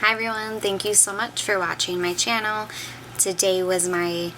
Hi everyone, thank you so much for watching my channel. Today was my,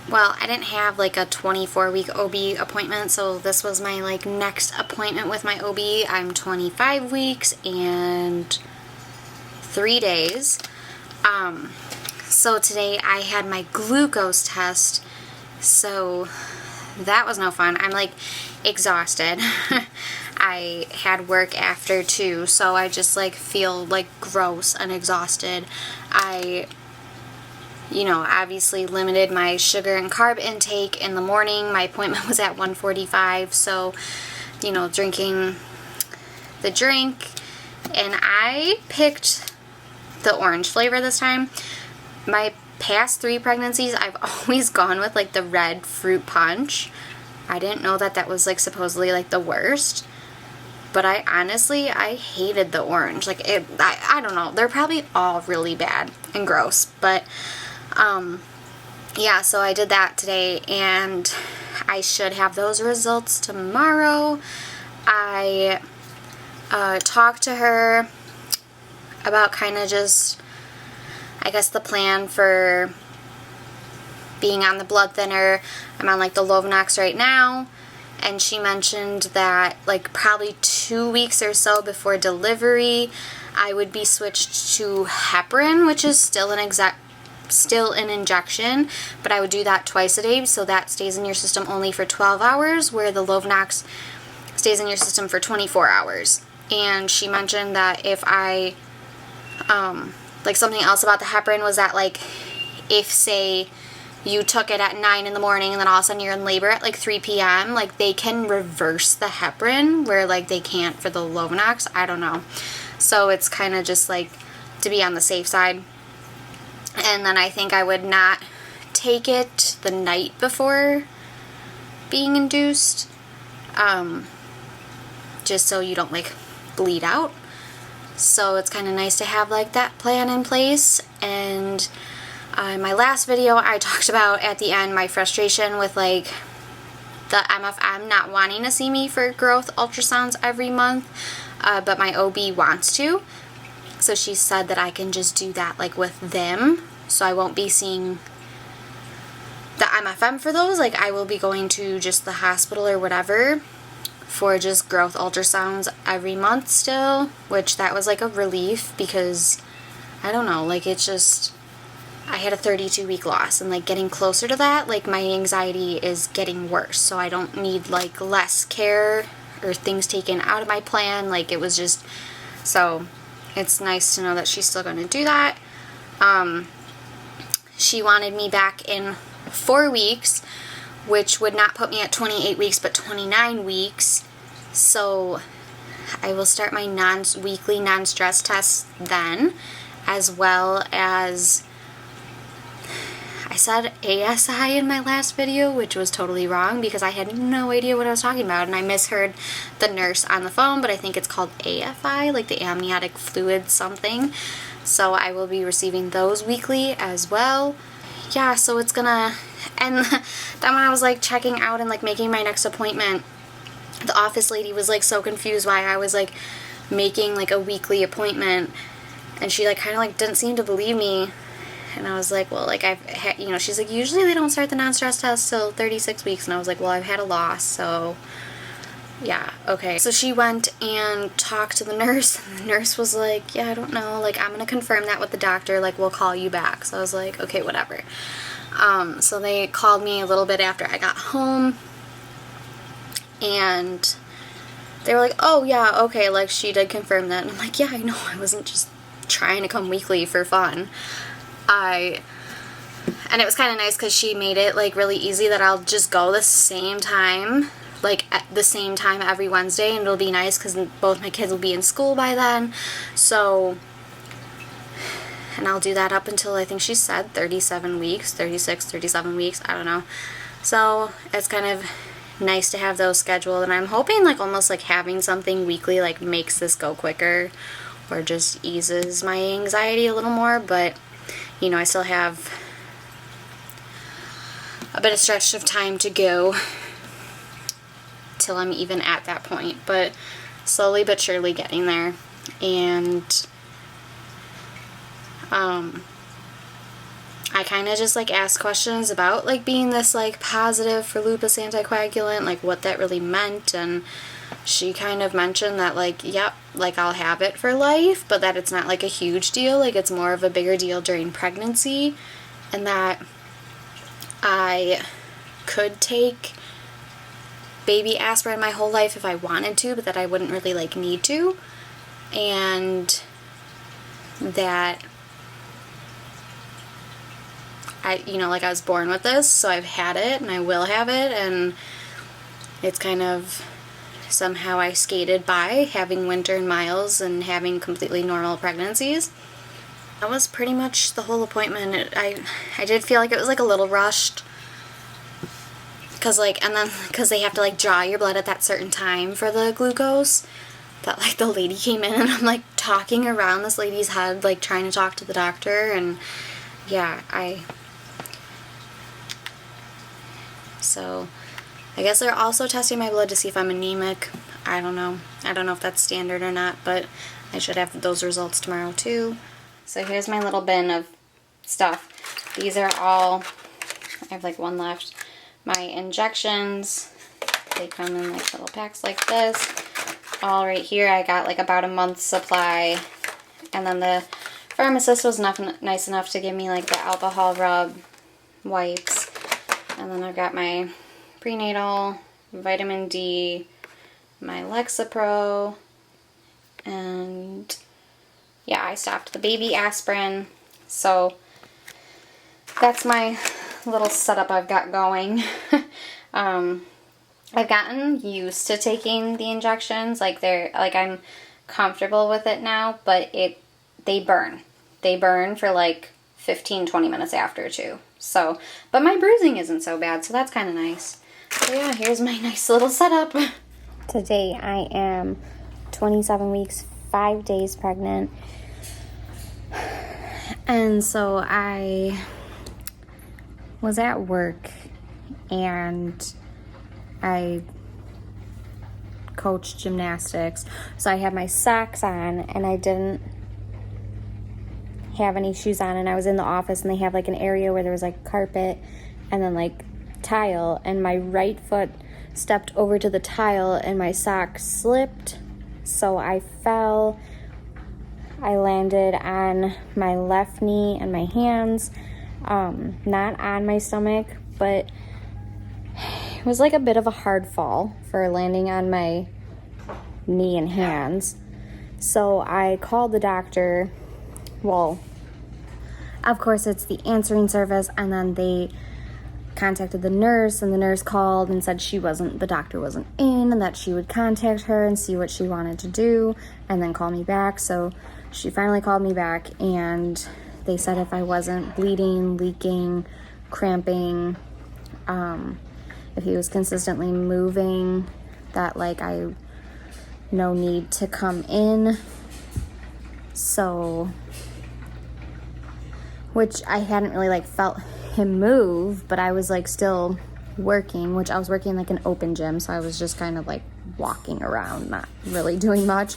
well, I didn't have like a 24-week OB appointment, so this was my like next appointment with my OB. I'm 25 weeks and 3 days. So today I had my glucose test, so that was no fun. I'm like exhausted. I had work after too, so I just like feel like gross and exhausted. I, obviously limited my sugar and carb intake in the morning. My appointment was at 1:45, so, drinking the drink, and I picked the orange flavor this time. My past 3 pregnancies, I've always gone with like the red fruit punch. I didn't know that that was like supposedly like the worst. But I hated the orange. Like, I don't know. They're probably all really bad and gross. But, yeah, so I did that today, and I should have those results tomorrow. I talked to her about kind of just, I guess, the plan for being on the blood thinner. I'm on, like, the Lovenox right now. And she mentioned that like probably 2 weeks or so before delivery, I would be switched to heparin, which is still an injection, but I would do that twice a day, so that stays in your system only for 12 hours, where the Lovenox stays in your system for 24 hours. And she mentioned that if I, like something else about the heparin was that like if say you took it at 9 in the morning and then all of a sudden you're in labor at like 3 p.m., like they can reverse the heparin where like they can't for the Lovenox. I don't know. So it's kind of just like to be on the safe side. And then I think I would not take it the night before being induced, just so you don't like bleed out. So it's kind of nice to have like that plan in place. And in my last video, I talked about at the end my frustration with like the MFM not wanting to see me for growth ultrasounds every month, but my OB wants to. So she said that I can just do that like with them, so I won't be seeing the MFM for those. Like I will be going to just the hospital or whatever for just growth ultrasounds every month still, which that was like a relief because I don't know, like it's just, I had a 32-week loss, and like getting closer to that, like my anxiety is getting worse, so I don't need like less care or things taken out of my plan. Like it was just, so it's nice to know that she's still going to do that. She wanted me back in 4 weeks, which would not put me at 28 weeks but 29 weeks, so I will start my weekly non-stress tests then, as well as I said ASI in my last video, which was totally wrong because I had no idea what I was talking about, and I misheard the nurse on the phone, but I think it's called AFI, like the amniotic fluid something. So I will be receiving those weekly as well. Yeah, so it's gonna, and then when I was like checking out and like making my next appointment, the office lady was like so confused why I was like making like a weekly appointment, and she like kind of like didn't seem to believe me. And I was like, well, like I've had, she's like, usually they don't start the non-stress test till 36 weeks. And I was like, well, I've had a loss, so yeah, okay. So she went and talked to the nurse, and the nurse was like, yeah, I don't know, like I'm gonna confirm that with the doctor, like we'll call you back. So I was like, okay, whatever. So they called me a little bit after I got home, and they were like, oh yeah, okay, like she did confirm that. And I'm like, yeah, I know, I wasn't just trying to come weekly for fun. And it was kind of nice because she made it like really easy that I'll just go the same time, like at the same time every Wednesday, and it'll be nice because both my kids will be in school by then. So, and I'll do that up until I think she said 37 weeks, 36, 37 weeks, I don't know. So it's kind of nice to have those scheduled, and I'm hoping like almost like having something weekly like makes this go quicker or just eases my anxiety a little more. But I still have a bit of stretch of time to go till I'm even at that point, but slowly but surely getting there. And I kind of just like asked questions about like being this like positive for lupus anticoagulant, like what that really meant, and she kind of mentioned that like, yep, like I'll have it for life, but that it's not like a huge deal, like it's more of a bigger deal during pregnancy, and that I could take baby aspirin my whole life if I wanted to, but that I wouldn't really like need to, and that like I was born with this, so I've had it and I will have it, and it's kind of somehow I skated by having winter and miles and having completely normal pregnancies. That was pretty much the whole appointment. I did feel like it was like a little rushed, because they have to like draw your blood at that certain time for the glucose. That like the lady came in and I'm like talking around this lady's head, like trying to talk to the doctor, and yeah, so I guess they're also testing my blood to see if I'm anemic. I don't know if that's standard or not, but I should have those results tomorrow too. So here's my little bin of stuff. These are all, I have like one left. My injections, they come in like little packs like this. All right here, I got like about a month's supply. And then the pharmacist was nice enough to give me like the alcohol rub wipes. And then I've got my prenatal, vitamin D, my Lexapro, and yeah, I stopped the baby aspirin. So that's my little setup I've got going. I've gotten used to taking the injections. I'm comfortable with it now, but they burn. They burn for like 15-20 minutes after too. So, but my bruising isn't so bad, so that's kind of nice. So yeah, here's my nice little setup. Today I am 27 weeks, 5 days pregnant. And so I was at work and I coached gymnastics. So I had my socks on and I didn't have any shoes on, and I was in the office and they have like an area where there was like carpet and then like tile, and my right foot stepped over to the tile and my sock slipped, so I fell. I landed on my left knee and my hands, not on my stomach, but it was like a bit of a hard fall for landing on my knee and hands. So I called the doctor. Well, of course it's the answering service, and then they contacted the nurse, and the nurse called and said the doctor wasn't in, and that she would contact her and see what she wanted to do and then call me back. So she finally called me back, and they said if I wasn't bleeding, leaking, cramping, if he was consistently moving, that like no need to come in. So, which I hadn't really like felt him move, but I was like still working, which I was working like an open gym, so I was just kind of like walking around, not really doing much.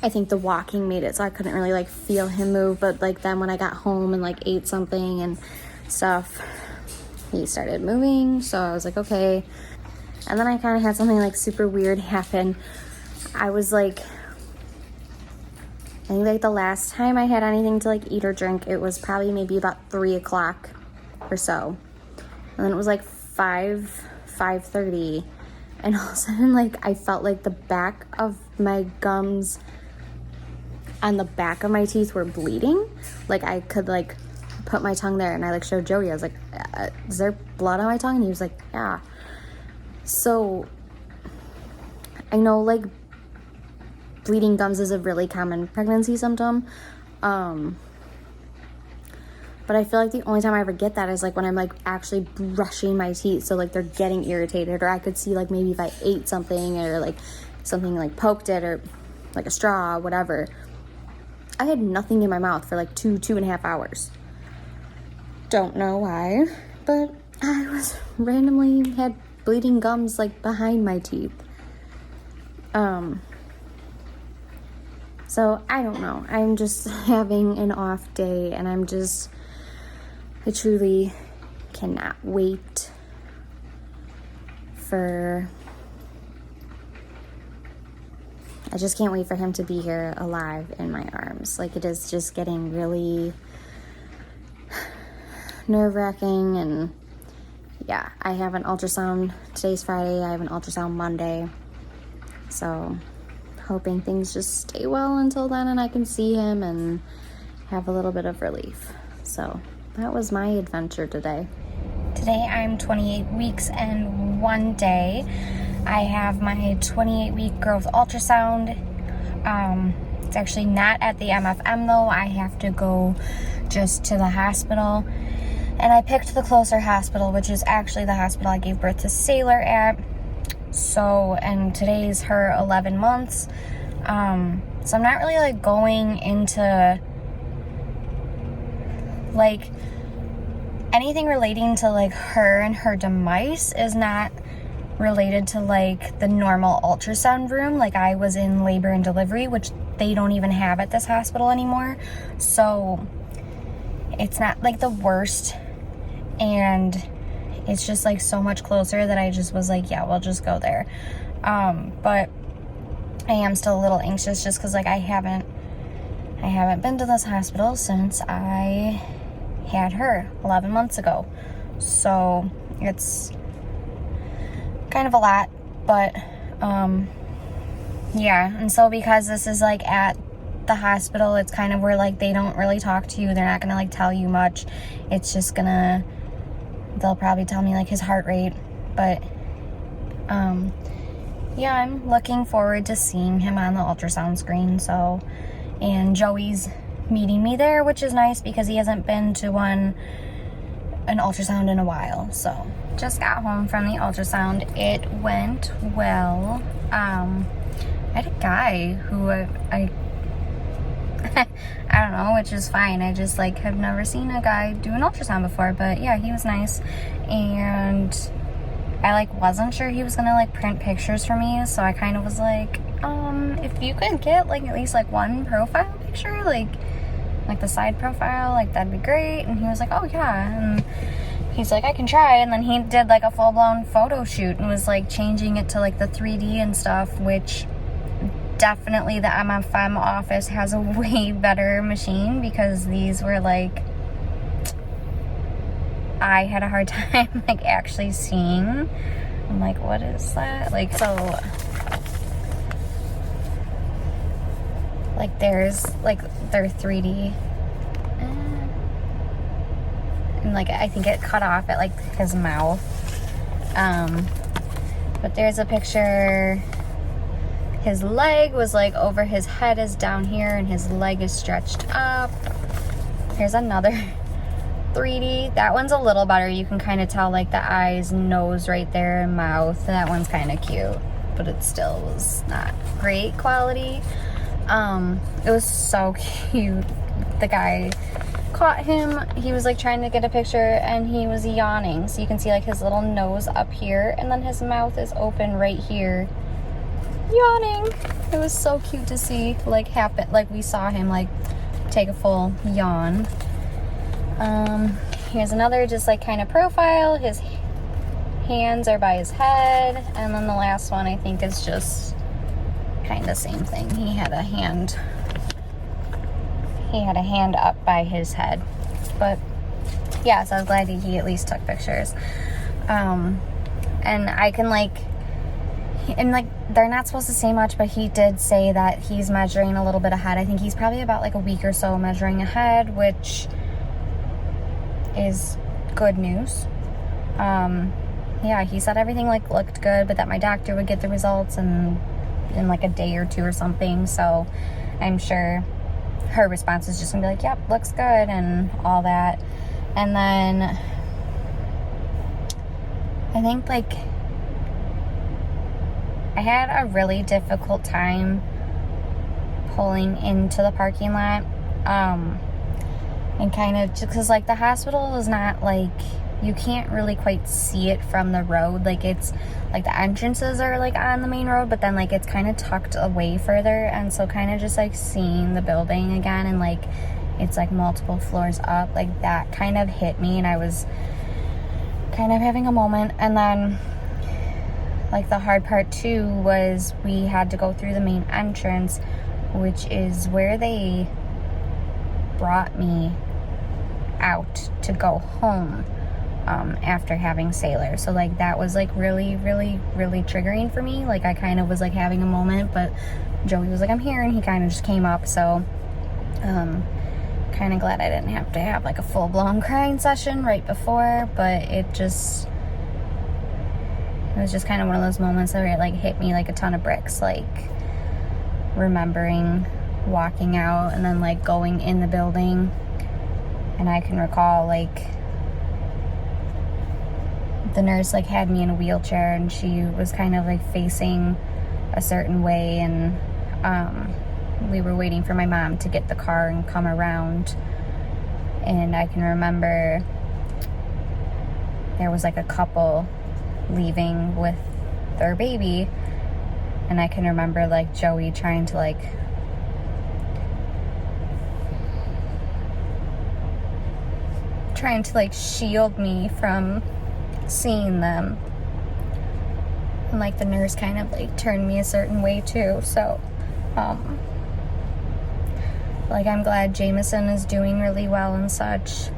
I think the walking made it so I couldn't really like feel him move, but like then when I got home and like ate something and stuff, he started moving, so I was like, okay. And then I kind of had something like super weird happen. I was like, I think like the last time I had anything to like eat or drink, it was probably maybe about 3 o'clock or so. And then it was like 5:30, and all of a sudden like I felt like the back of my gums on the back of my teeth were bleeding. Like I could like put my tongue there, and I like showed Joey. I was like, is there blood on my tongue? And he was like, yeah. So I know like bleeding gums is a really common pregnancy symptom. But I feel like the only time I ever get that is like when I'm like actually brushing my teeth, so like they're getting irritated, or I could see like maybe if I ate something or like something like poked it, or like a straw, whatever. I had nothing in my mouth for like 2.5 hours. Don't know why, but I was randomly had bleeding gums like behind my teeth. So I don't know. I'm just having an off day, and I truly cannot wait I just can't wait for him to be here alive in my arms. Like, it is just getting really nerve-wracking. And yeah, I have an ultrasound. Today's Friday. I have an ultrasound Monday. So hoping things just stay well until then and I can see him and have a little bit of relief. So that was my adventure today. Today I'm 28 weeks and 1 day. I have my 28-week growth ultrasound. It's actually not at the MFM though. I have to go just to the hospital. And I picked the closer hospital, which is actually the hospital I gave birth to Sailor at. So, and today's her 11 months. So I'm not really like going into like anything relating to like her and her demise is not related to like the normal ultrasound room. Like, I was in labor and delivery, which they don't even have at this hospital anymore. So it's not like the worst, and it's just like so much closer that I just was like, yeah, we'll just go there. But I am still a little anxious just because like I haven't been to this hospital since I had her 11 months ago. So it's kind of a lot, but yeah. And so because this is like at the hospital, it's kind of where like they don't really talk to you. They're not gonna like tell you much. It's just they'll probably tell me like his heart rate. But yeah, I'm looking forward to seeing him on the ultrasound screen. So, and Joey's meeting me there, which is nice because he hasn't been to an ultrasound in a while. So just got home from the ultrasound. It went well. I had a guy who I don't know, which is fine. I just like have never seen a guy do an ultrasound before, but yeah, he was nice. And I like wasn't sure he was gonna like print pictures for me, so I kind of was like, if you could get like at least like one profile picture, like the side profile, like that'd be great. And he was like, oh yeah. And he's like, I can try. And then he did like a full-blown photo shoot and was like changing it to like the 3D and stuff, which definitely the MFM office has a way better machine, because these were like, I had a hard time like actually seeing. I'm like, what is that? Like, so like there's like their 3D, and like I think it cut off at like his mouth. But there's a picture. His leg was like over his head is down here, and his leg is stretched up. Here's another 3D. That one's a little better. You can kind of tell like the eyes, nose right there, and mouth. That one's kind of cute, but it still was not great quality. It was so cute. The guy caught him. He was like trying to get a picture, and he was yawning. So you can see like his little nose up here, and then his mouth is open right here, yawning. It was so cute to see like happen. Like we saw him like take a full yawn. Here's another just like kind of profile. His hands are by his head, and then the last one I think is just kind of same thing. He had a hand up by his head. But yeah, so I was glad he at least took pictures. And I can like, and like they're not supposed to say much, but he did say that he's measuring a little bit ahead. I think he's probably about like a week or so measuring ahead, which is good news. Yeah, he said everything like looked good, but that my doctor would get the results in like a day or two or something. So I'm sure her response is just gonna be like, yep, looks good and all that. And then I think like I had a really difficult time pulling into the parking lot, and kind of just because like the hospital is not like you can't really quite see it from the road. Like, it's like the entrances are like on the main road, but then like it's kind of tucked away further, and so kind of just like seeing the building again, and like it's like multiple floors up, like that kind of hit me, and I was kind of having a moment. And then like the hard part too was we had to go through the main entrance, which is where they brought me out to go home after having Sailor. So like that was like really triggering for me. Like I kind of was like having a moment, but Joey was like, I'm here, and he kind of just came up. So kind of glad I didn't have to have like a full-blown crying session right before, but it was just kind of one of those moments where it like hit me like a ton of bricks, like remembering walking out and then like going in the building. And I can recall like the nurse like had me in a wheelchair, and she was kind of like facing a certain way, and we were waiting for my mom to get the car and come around. And I can remember there was like a couple leaving with their baby, and I can remember like Joey trying to like shield me from seeing them, and like the nurse kind of like turned me a certain way too. So like I'm glad Jameson is doing really well and such.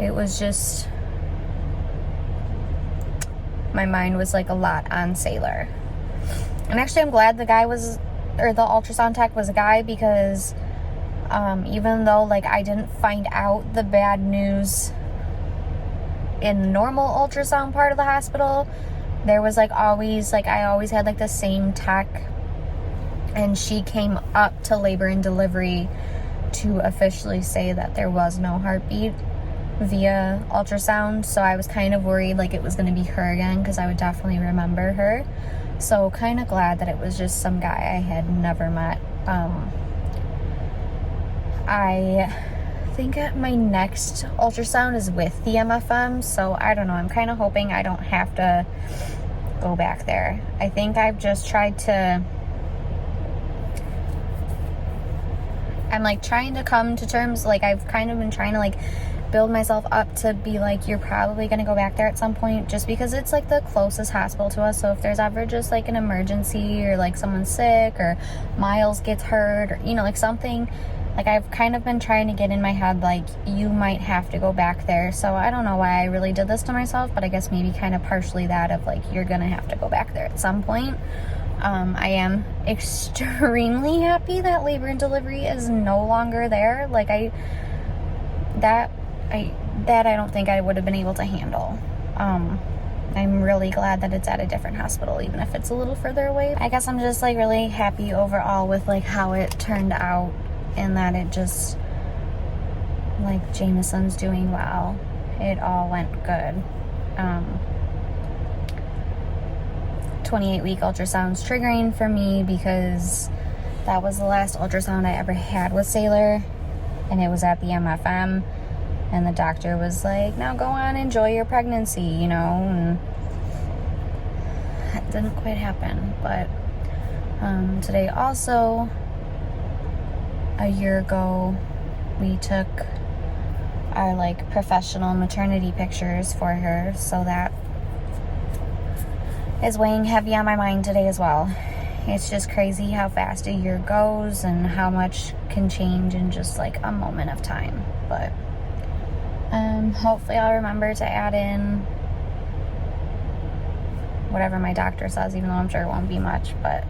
It was just, my mind was like a lot on Sailor. And actually I'm glad the ultrasound tech was a guy, because even though like I didn't find out the bad news in the normal ultrasound part of the hospital, there was like always, like I always had like the same tech, and she came up to labor and delivery to officially say that there was no heartbeat via ultrasound. So I was kind of worried like it was going to be her again, because I would definitely remember her. So kind of glad that it was just some guy I had never met. I think my next ultrasound is with the MFM, so I don't know. I'm kind of hoping I don't have to go back there. I think I've just tried to, I'm like trying to come to terms, like I've kind of been trying to like build myself up to be like, you're probably going to go back there at some point, just because it's like the closest hospital to us. So if there's ever just like an emergency, or like someone's sick, or Miles gets hurt, or like something, like I've kind of been trying to get in my head like you might have to go back there. So I don't know why I really did this to myself, but I guess maybe kind of partially that of like, you're gonna have to go back there at some point. I am extremely happy that labor and delivery is no longer there. Like I don't think I would have been able to handle. I'm really glad that it's at a different hospital, even if it's a little further away. I guess I'm just like really happy overall with like how it turned out, and that it just, like, Jameson's doing well. It all went good. 28-week ultrasound's triggering for me, because that was the last ultrasound I ever had with Sailor, and it was at the MFM, and the doctor was like, now go on, enjoy your pregnancy, and that didn't quite happen. But today also, a year ago, we took our like professional maternity pictures for her, so that is weighing heavy on my mind today as well. It's just crazy how fast a year goes and how much can change in just like a moment of time. But hopefully I'll remember to add in whatever my doctor says, even though I'm sure it won't be much. But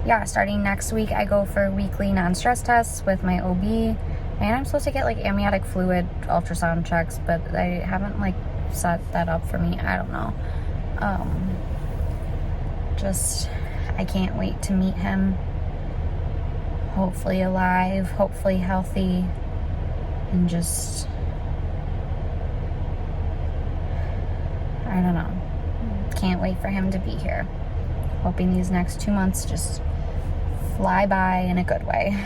yeah, starting next week, I go for weekly non-stress tests with my OB, and I'm supposed to get like amniotic fluid ultrasound checks, but they haven't like set that up for me. I don't know. I can't wait to meet him. Hopefully alive, hopefully healthy, and just, I don't know. Can't wait for him to be here. Hoping these next 2 months just fly by in a good way.